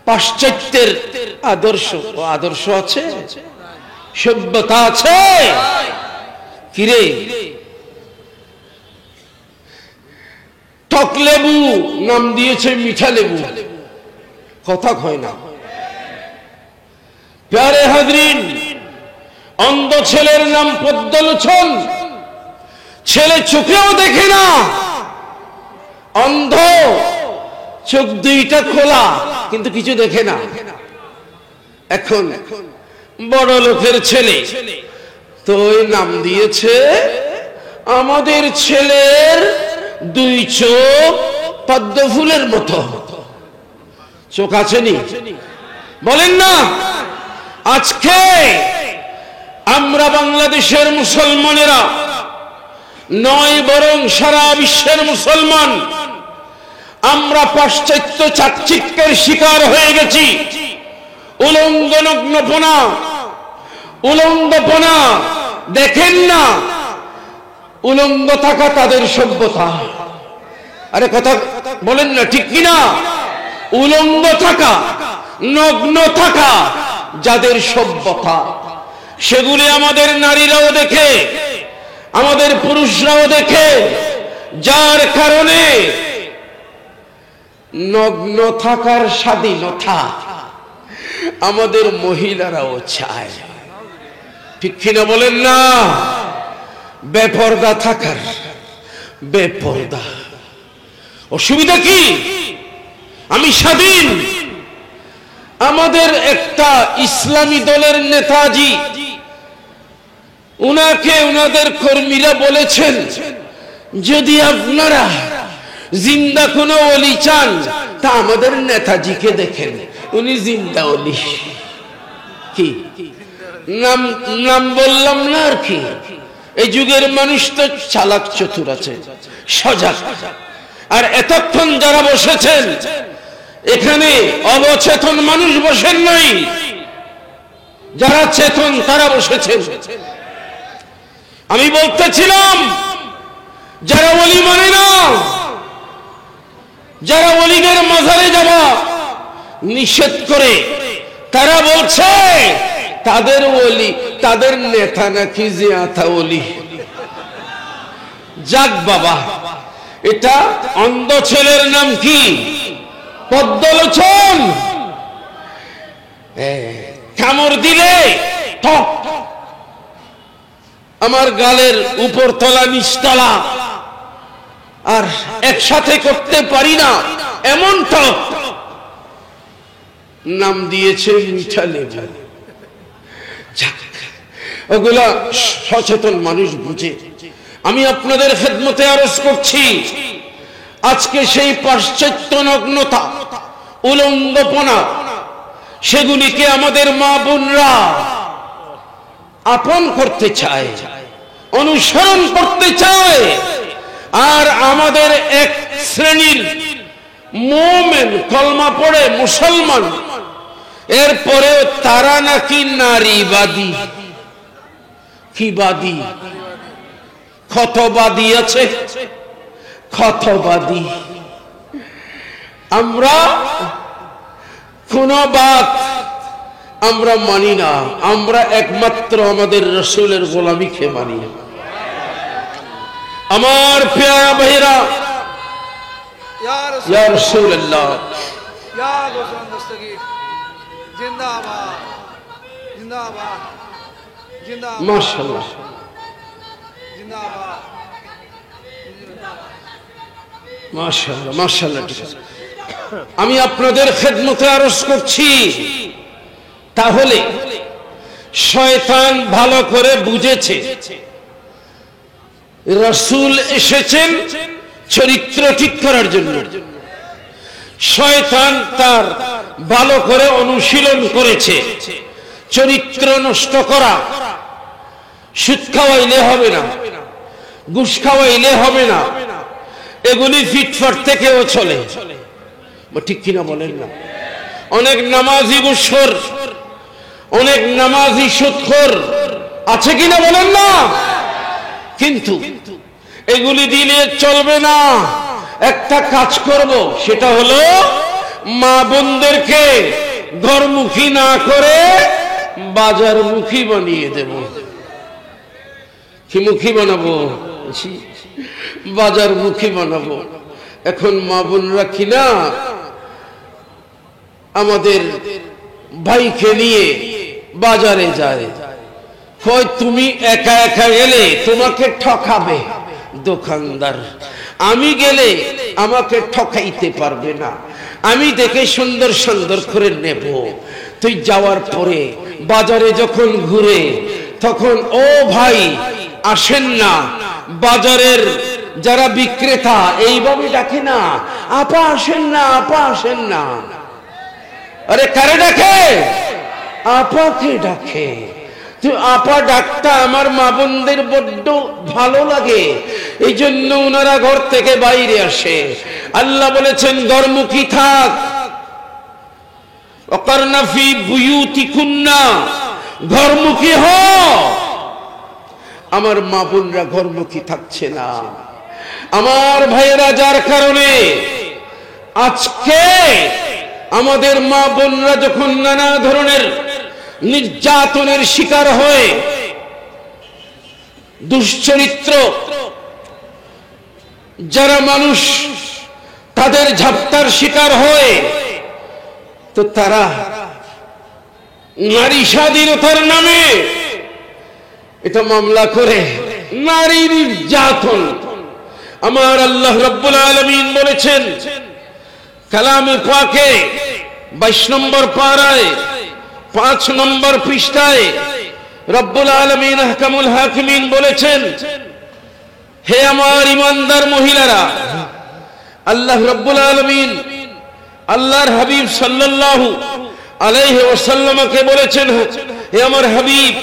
পাশ্চাত্যের আদর্শ। আদর্শ আছে, সভ্যতা আছে। কিরে, টক লেবু নাম দিয়েছে মিঠা লেবু, কথা কয় না। প্যারে হাজরিন, অন্ধ ছেলের নাম পদ্মলোচন। ছেলে চোখেও দেখে না, অন্ধ, চোখ দুইটা খোলা, কিন্তু কিছু দেখে না। এখন বড় লোকের ছেলে, তো ওই নাম দিয়েছে আমাদের ছেলের দুই চোখ পদ্ম ফুলের মতো। চোখ আছেনি? বলেন না। আজকে আমরা বাংলাদেশের মুসলমানেরা নয়, বরং সারা বিশ্বের মুসলমান আমরা পাশ্চাত্য চাকচিক্যের শিকার হয়ে গেছি। উলঙ্গ নগ্নপনা, উলঙ্গপনা দেখেন না? উলঙ্গ থাকা তাদের সভ্যতা। আরে কথা বলেন না, ঠিক কিনা? উলঙ্গ থাকা, নগ্ন থাকা যাদের সভ্যতা, সেগুলি আমাদের নারীরাও দেখে, আমাদের পুরুষরাও দেখে, যার কারণে নগ্ন থাকার স্বাধীনতা আমাদের মহিলারাও চায়। ঠিক কিনা বলেন না? বেপরদা থাকার, বেপরদা। অসুবিধা কি? আমি স্বাধীন। আমাদের একটা ইসলামী দলের নেতাজি, উনাকে উনাদের কর্মীরা বলেছেন, যদি আপনারা জিন্দা কোনো ওলি চান তা আমাদের নেতাজিকে দেখেন, উনি জিন্দা ওলি। কি নাম নাম বললাম না আর কি? এই যুগের মানুষ তো চালাক, চতুর আছে, সজাগ। আর এতক্ষণ যারা বসেছেন এখানে অবচেতন মানুষ বসেন নাই, যারা চেতন তারা বসেছেন। আমি বলতেছিলাম, যারা ওলি মানে না, যারা ওলিদের মাজারে যাওয়া নিষেধ করে, তারা বলছে তাদের ওলি, তাদের নেতা নাকি জিয়াতা ওলি। যাক বাবা, এটা অন্ধ ছেলের নাম কি? পদ্মলোচন। কামড় দিলে ঠক, আমার গালের উপর তলা নিচতলা আর একসাথে করতে পারি না এমনটা নাম দিয়েছে মিঠা লেবু। ওগুলা সচেতন মানুষ বুঝে। আমি আপনাদের খেদমতে আরজ করছি, আজকে সেই পাশ্চাত্য নগ্নতা, উলঙ্গপনা, সেগুলিকে আমাদের মা বোনরা আপন করতে চায়, অনুসরণ করতে চায়। আর আমাদের এক শ্রেণীর মুমিন, কলমা পড়ে মুসলমান, এরপরে তারা নাকি নারীবাদী। কি বাদী? ক্ষতবাদী আছে, ক্ষতবাদী। আমরা কোন বাত আমরা মানি না, আমরা একমাত্র আমাদের রাসূলের গোলামীকে মানি। আমার প্রিয় ভাইরা, ইয়া রাসূলুল্লাহ, ইয়া গোসান দস্তগীর, জিন্দাবাদ জিন্দাবাদ জিন্দাবাদ, মাশাআল্লাহ জিন্দাবাদ মাশাআল্লাহ মাশাআল্লাহ। আমি আপনাদের খেদমতে আরজ করছি, তাহলে শয়তান ভালো করে বুঝেছে রাসূল এসেছেন চরিত্র ঠিক করার জন্য। শয়তান তার ভালো করে অনুশীলন করেছে চরিত্র নষ্ট করা। সুদ খাওয়াইলে হবে না, ঘুষ খাওয়াইলে হবে না, এগুলি ফিটফাট থেকেও চলে, ঠিক কিনা বলেন না? অনেক নামাজি ঘুষখোর, অনেক নামাজি সুদখোর আছে কিনা বলেন না? কিন্তু এগুলি দিলে চলবে না। একটা কাজ করব, সেটা হলো মা বোনদেরকে ঘরমুখী না করে বাজারমুখী বানিয়ে দেব। কি মুখী বানাবো? বাজারমুখী বানাবো। এখন মা বোনরা কিনা আমাদের ভাইকে নিয়ে বাজারে যায়, কয় তুমি একা একা গেলে তোমাকে ঠকাবে দোকানদার, আমি গেলে আমাকে ঠকাইতে পারবে না, আমি দেখে সুন্দর সুন্দর করে নেব। তুই যাওয়ার পরে বাজারে যখন ঘুরে, তখন ও ভাই আসেন না। বাজারের যারা বিক্রেতা এইভাবে ডাকে না, আপা আসেন না, আপা আসেন না। আরে কারে ডাকে? আপাকে ডাকে। তুই আপা ডাকটা আমার মা বোনদের বড্ড ভালো লাগে, এই জন্য ওনারা ঘর থেকে বাইরে আসে। আল্লাহ বলেছেন ঘরমুখী থাক, ওয়াকারনা ফি বুয়ুতিকুন্না, ঘরমুখী হও। আমার মা বোনরা ঘরমুখী থাকছে না। আমার ভাইয়েরা, যার কারণে আজকে আমাদের মা বোনরা যখন নানা ধরনের নির্যাতনের শিকার হয়ে, দুশ্চরিত্র যারা মানুষ তাদের ঝাপ্টার শিকার হয়, তো তারা নারী স্বাধীনতার নামে এটা মামলা করে নারী নির্যাতন। আমার আল্লাহ রাব্বুল আলামিন বলেছেন কালামে পাকে 22 নম্বর পারায় 5 নম্বর পৃষ্ঠায় রব্বুল আলামিন আহকামুল হাকিমিন বলেছেন, হে আমার ইমানদার মহিলারা, আল্লাহ রাব্বুল আলামিন আল্লাহর হাবিব সাল্লাল্লাহু আলাইহি ওয়াসাল্লামকে বলেছেন, হে আমার হাবিব,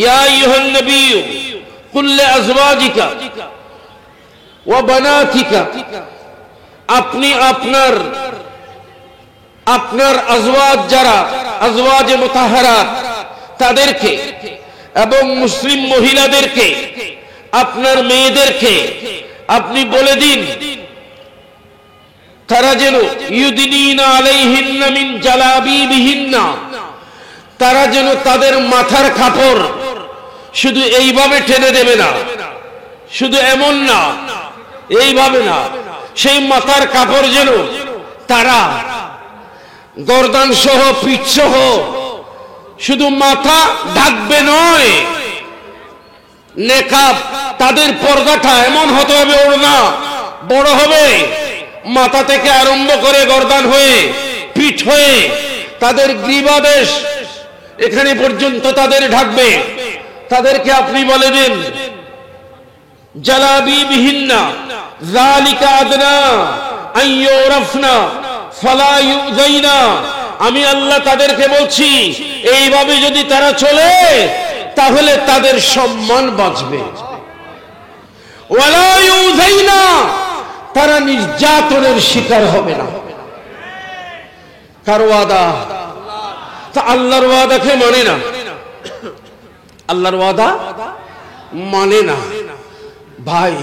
ইয়া আইয়ুহান নবী কুল লিআজওয়াজিকা ওয়া বানাতিকা, আপনি আপনার আজওয়াজ যারা আজওয়াজে মুতাহহারাত তাদেরকে এবং মুসলিম মহিলাদেরকে, আপনার মেয়েদেরকে আপনি বলে দিন, তারা যেন ইউদিনিনা আলাইহিন্না মিন জালাবিবিহিন্না, তারা যেন তাদের মাথার কাপড় শুধু এইভাবে টেনে দেবে না, শুধু এমন না, এইভাবে না, সেই মাথার কাপড় যেন তারা গর্দান সহ পিঠ সহ শুধু মাথা ঢাকবে নয়, নেকাব তাদের পর্দাটা এমন হতে হবে, ওড়না বড় হবে, মাথা থেকে আরম্ভ করে গর্দান হয়ে, পিঠ হয়ে, তাদের গ্রীবাদেশ এখানে পর্যন্ত তাদের ঢাকবে। তাদেরকে আপনি বলে দিন জালাবিবিহিন্না যালিকা আদনা আইয়ুরাফনা ফালা ইউযাইনা। আমি আল্লাহ তাদেরকে বলছি, এইভাবে যদি তারা চলে তাহলে তাদের সম্মান বাঁচবে। ওয়ালা ইউযাইনা, তারা নির্যাতনের শিকার হবে না। কার ওয়াদা? তা আল্লাহর ওয়াদাকে মানে না, আল্লাহর ওয়াদা মানে না। ভাই,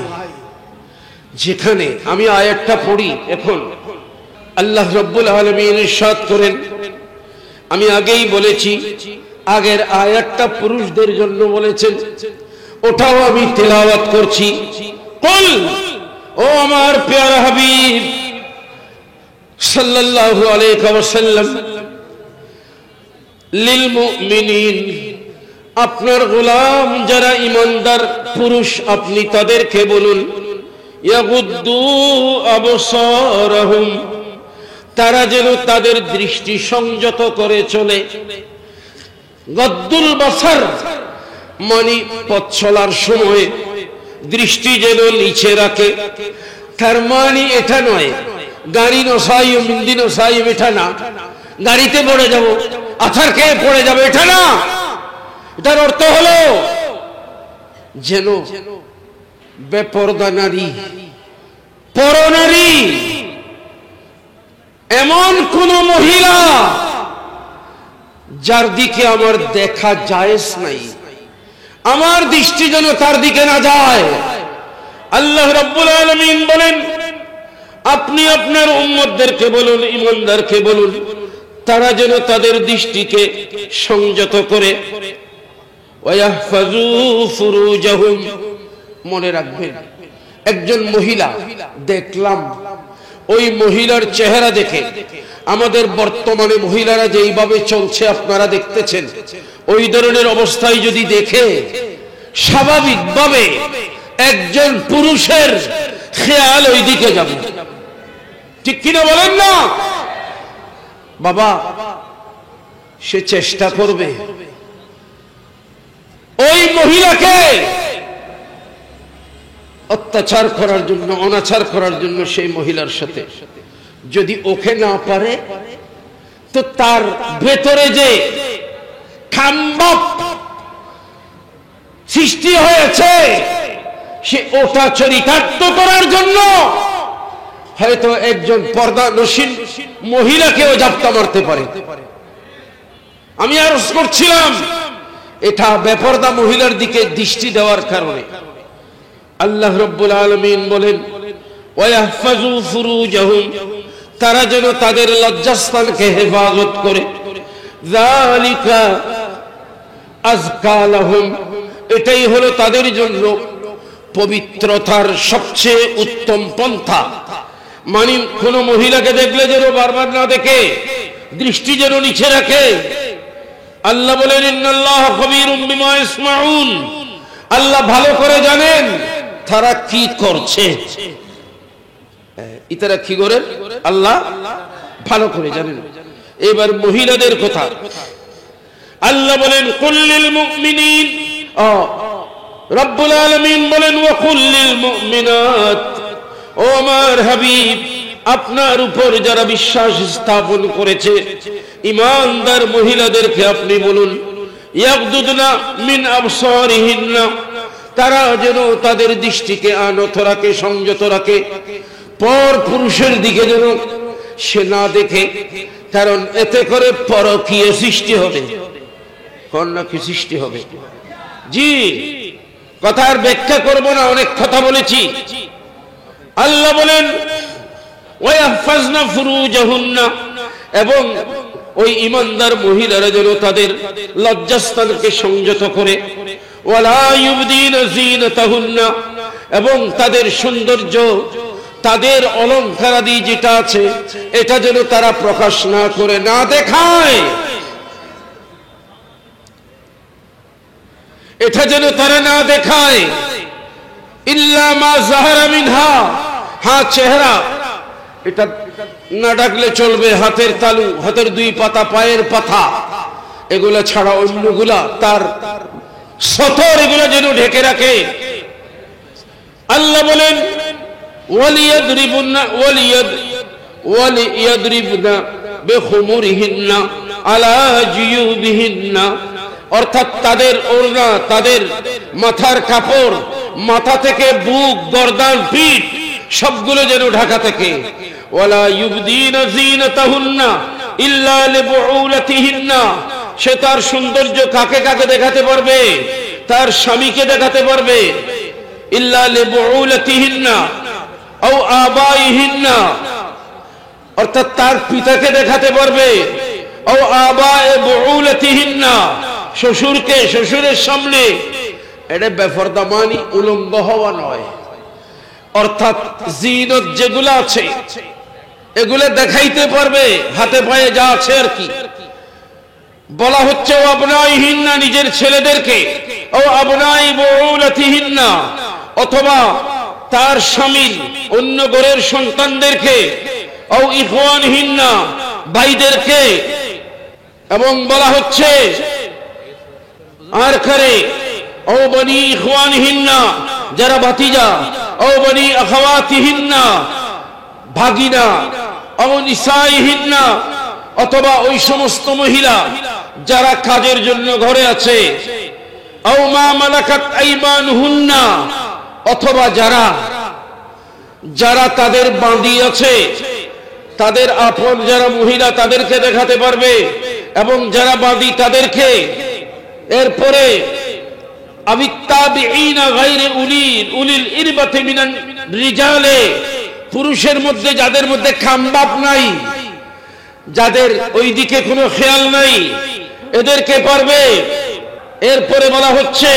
যেখানে আমি আয়াতটা পড়ি এখন, আল্লাহ রাব্বুল আলামিন ইরশাদ করেন, আমি আগেই বলেছি আগের আয়াতটা পুরুষদের জন্য বলেছেন, ওটাও আমি তেলাওয়াত করছি। কুল, ও আমার প্যারা হাবিব সাল্লাল্লাহু আলাইহি ওয়াসাল্লাম, লিল মুমিনিন, আপনার গোলাম যারা ঈমানদার পুরুষ আপনি তাদেরকে বলুন, ইয়াগুদ্দু আবসারহুম, তারা যেন তাদের দৃষ্টি সংযত করে চলে। গদ্দুল বাসার মানে পথ চলার সময় দৃষ্টি যেন নিচে রাখে। তার মানে এটা নয় গাড়ি নসাইও মিন্দি নসাইও, এটা না গাড়িতে পড়ে যাব, আছাড় খেয়ে পড়ে যাবে, এটা না। এটার অর্থ হলো যেন বেপরদা নারী, পরনারী, এমন কোন মহিলা যার দিকে আমার দেখা জায়েজ নাই, আমার দৃষ্টি যেন তার দিকে না যায়। আল্লাহ রাব্বুল আলামিন বলেন, আপনি আপনার উম্মতদেরকে বলুন, ঈমানদারকে বলুন, তারা যেন তাদের দৃষ্টিকে সংযত করে। ওয়াহফাজু ফুরুজাহুম, মনে রাখবেন একজন মহিলা দেখলাম, ওই মহিলার চেহারা দেখে আমাদের বর্তমানে মহিলারা যেইভাবে চলছে আপনারা দেখতেছেন, ওই ধরনের অবস্থায় যদি দেখে স্বাভাবিকভাবে একজন পুরুষের খেয়াল ওই দিকে যাবে, ঠিক কিনা বলেন না বাবা? সে চেষ্টা করবে ওই মহিলাকে অত্যাচার করার জন্য, অনাচার করার জন্য। সেই মহিলার সাথে যদি ওকে না পারে তো তার ভেতরে যে খাম্বাপ সৃষ্টি হয়েছে সে ওটা চরিতার্থ করার জন্য হয়তো একজন পর্দানশীল মহিলাকেও জাপ্তা মারতে পারে। আমি আরজ করছিলাম এটা বেপরদা মহিলার দিকে দৃষ্টি দেওয়ার কারণে। আল্লাহ রাব্বুল আলামিন বলেন, ওয়াহফাজু ফুরুজাহুম, তারা যেন তাদের লজ্জাস্থানকে হেফাজত করে। যালিকা আযকা লাহুম, এটাই হলো তাদের জন্য পবিত্রতার সবচেয়ে উত্তম পন্থা। মানে কোন মহিলাকে দেখলে যেন বারবার না দেখে, দৃষ্টি যেন নিচে রাখে। আল্লাহ বলেন, ইন্নাল্লাহা খাবীরুম বিমা ইয়াসমাউন, আল্লাহ ভালো করে জানেন তারা কি করছে। ইতারা কি করেন আল্লাহ ভালো করে জানেন। এবার মহিলাদের কথা আল্লাহ বলেন, কুল্লিল মুমিনিন, রব্বুল আলামিন বলেন, ওয়া কুল্লিল মুমিনাত, ও আমার হাবিব আপনার উপর যারা বিশ্বাস স্থাপন করেছে ঈমানদার মহিলাদেরকে আপনি বলুন, ইয়াগদুদনা মিন আবসারিহিন্না, তারা যেন তাদের দৃষ্টিকে আনত রাখে, সংযত রাখে, পর পুরুষের দিকে যেন সে না দেখে। কারণ এতে করে পরকীয় সৃষ্টি হবে, কন্যা কি সৃষ্টি হবে। জি, কথার ব্যাখ্যা করব না, অনেক কথা বলেছি। আল্লাহ বলেন, ওয়াহফাজনা ফুরুজাহুন্না, এবং ওই ঈমানদার মহিলারা যেন তাদের লজ্জাস্থানকে সংযত করে। ওয়ালা ইউবদিনা যিনাতাহুন্না, এবং তাদের সৌন্দর্য, তাদের অলংকারাদি যেটা আছে এটা যেন তারা প্রকাশ না করে, না দেখায়, এটা যেন তারা না দেখায়। ইল্লা মা যাহারা মিনহা, হ্যাঁ চেহারা এটা না ডাকলে চলবে, হাতের তালু, হাতের দুই পাতা, পায়ের পাতা, এগুলা ছাড়া অন্যগুলা তার সতর, এগুলা যেন ঢেকে রাখে। আল্লাহ বলেন ওয়ালিয়াদরিবনা বিখুমুরিহিন্না আলা জিয়ুবিহিন্না, অর্থাৎ তাদের ওড়না, তাদের মাথার কাপড়, মাথা থেকে বুক, গর্দান, পিঠ সবগুলো যেন ঢাকা থাকে। ওয়ালা ইউবদিনা যিনাতাহুন্না ইল্লা লিবুউলাতিহিন্না, সে তার সৌন্দর্য কাকে কাকে দেখাতে পারবে? তার স্বামীকে দেখাতে পারবে। ইল্লা লিবুউলাতিহিন্না আও আবাইহিন্না, অর্থাৎ তার পিতাকে দেখাতে পারবে। আও আবায়ে বুউলাতিহিন্না, শ্বশুরকে, শ্বশুরের সামনে। এটা বেফরদামানি, উলঙ্গ হওয়া নয়। অর্থাৎ জিনত যেগুলো আছে এগুলো দেখাইতে পারবে, হাতে পায়ে যা আছে আর কি। বলা হচ্ছে ও আবনাইহিন্না, নিজের ছেলেদেরকে, ও আবনাই বুউলাতিহিন্না, অথবা তার স্বামীর অন্য ঘরের সন্তানদেরকে, ও ইখওয়ানহিন্না, ভাইদেরকে। এবং বলা হচ্ছে আর করে ও বনি ইখওয়ানহিন্না, যারা ভাতিজা, ও বনি আখাওয়াতিহিন্না, ভাগিনা, ও নিসাইহিন্না, অথবা ওই সমস্ত মহিলা যারা কাজের জন্য ঘরে আছে। ও মা মালাকাত আইমানুহুন্না, অথবা যারা তাদের বাঁধি আছে, তাদের আপন যারা মহিলা তাদেরকে দেখাতে পারবে, এবং যারা বাঁধি তাদেরকে। এরপরে আবিত্তাবিঈনা গায়রে উলিল ইরবাতি মিনান রিজালে, পুরুষের মধ্যে যাদের মধ্যে খামবাপ নাই, যাদের ওই দিকে কোনো খেয়াল নাই, এদেরকে পারবে। এরপরে বলা হচ্ছে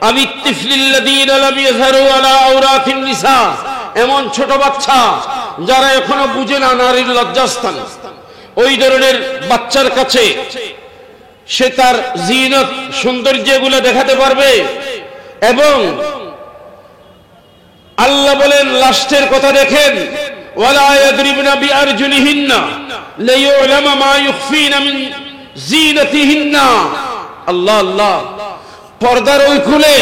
আবিত্তিফলিল্লাযীনা লাম ইয়াযহারু আলা আওরাতিন নিসা, এমন ছোট বাচ্চা যারা এখনো বুঝে না নারীর লজ্জাস্থান, ওই ধরনের বাচ্চার কাছে সে তার জিনত, সৌন্দর্যগুলো দেখাতে পারবে। এবং আল্লাহ বলেন লাস্টের কথা দেখেন, ওয়ালা ইয়াদরিবনা বিআরজুলিহিন্না লিয়ুলামা মা ইউখফিনা মিন জিনাতিহিন্না। আল্লাহ আল্লাহ, পর্দার ওই খুলে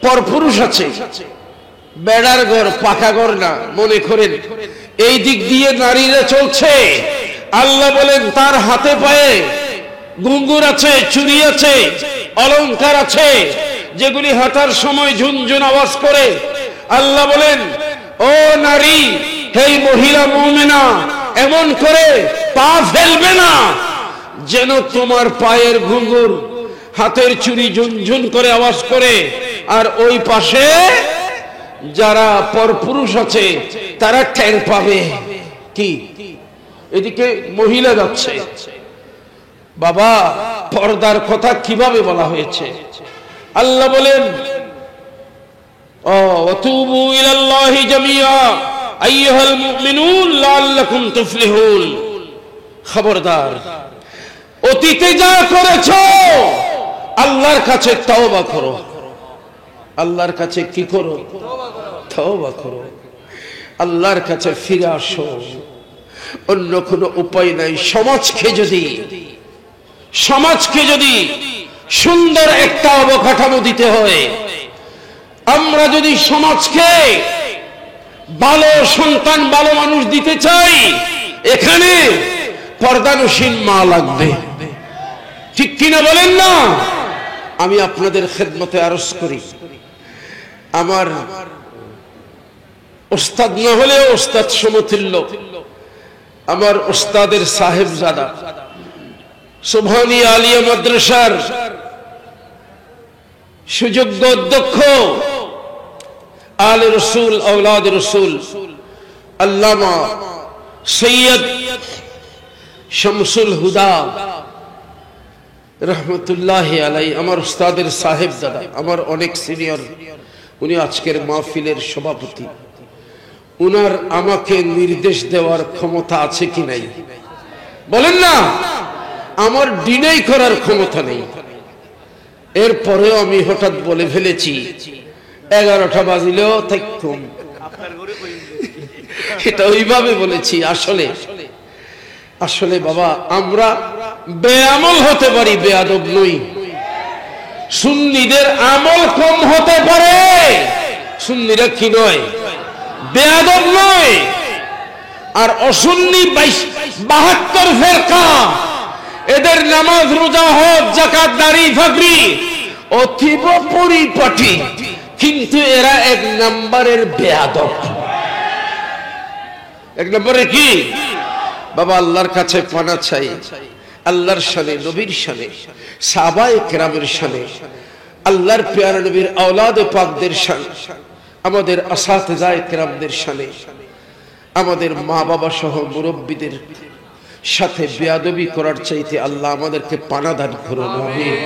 পরপুরুষ আছে, বেড়ার ঘর, পাকা ঘর না মনে করেন, এই দিক দিয়ে নারীরা চলছে। আল্লাহ বলেন তার হাতে পায়ে ঘুঙ্গুর আছে, চুড়ি আছে, অলংকার আছে, যেগুলি হাঁটার সময় ঝুনঝুন আওয়াজ করে। আল্লাহ বলেন ও নারী, হে মহিলা মুমিনা, এমন করে পা ফেলবে না যেন তোমার পায়ের ঘুঙ্গুর, হাতের চুড়ি ঝুনঝুন করে আওয়াজ করে, আর ওই পাশে যারা পরপুরুষ আছে তারা টের পাবে। কি এদিকে মহিলা যাচ্ছে। বাবা, পর্দার কথা কিভাবে বলা হয়েছে? আল্লাহ বলেন ওয়াতুবু ইলাল্লাহি জামিআ আইয়ুহাল মুমিনুন লাআল্লাকুম তুফলিহুন। খবরদার, অতীতে যা করেছো আল্লাহর কাছে তওবা করো। আল্লাহর কাছে কি করো? তওবা করো। আল্লাহর কাছে ফিরে আসো। অন্য কোনো উপায় নাই। সমাজকে যদি সুন্দর একটা অবকাঠামো দিতে হয়, আমরা যদি সমাজকে ভালো সন্তান, ভালো মানুষ দিতে চাই, এখানে পর্দানসীন মা লাগবে। ঠিক কিনা বলেন না? আমি আপনাদের খেদমতে আরজ করি, আমার ওস্তাদ না হলেও ওস্তাদ সমতুল্য, আমার ওস্তাদের সাহেবজাদা, সুবহানী আলিয়া মাদ্রাসার সুযোগ্য অধ্যক্ষ, আলে রসুল, আওলাদ রসুল, আল্লামা সৈয়দ শামসুল হুদা রহমতুল্লাহি আলাই, আমার উস্তাদের সাহেব দাদা, আমার অনেক সিনিয়র, উনি আজকের মাহফিলের সভাপতি। উনার আমাকে নির্দেশ দেওয়ার ক্ষমতা আছে কি নাই বলেন না? আমার ডিনাই করার ক্ষমতা নেই। এরপরেও আমি হঠাৎ বলে ফেলেছি, 11টা বাজিলেও থাকতুম, এটা ওইভাবে বলেছি। আসলে আসলে বাবা আমরা বেআমল হতে পারি, বেয়াদব নই। সুন্নিদের আমল কম হতে পারে, সুন্নিরা কি নয়, বেয়াদব নয়। আর অসুন্নি 72 ফেরকা, এদের নামাজ রোজা হজ যাকাত দাড়ি ফাকরি অতীব পরিপাটি, কিন্তু এরা এক নম্বরের বেয়াদব। এক নম্বরে কি বাবা? আল্লাহর কাছে পানা চাই, আল্লাহর শানে, নবীর শানে, সাহাবায়ে কেরামের শানে, আল্লাহর প্যারা নবীর আওলাদে পাকদের শানে, আমাদের আসাতিজায়ে কেরামদের শানে, আমাদের মা বাবা সহ মুরব্বীদের সাথে বেয়াদবি করার চাইতে আল্লাহ আমাদেরকে পানা দান করুন। আমিন।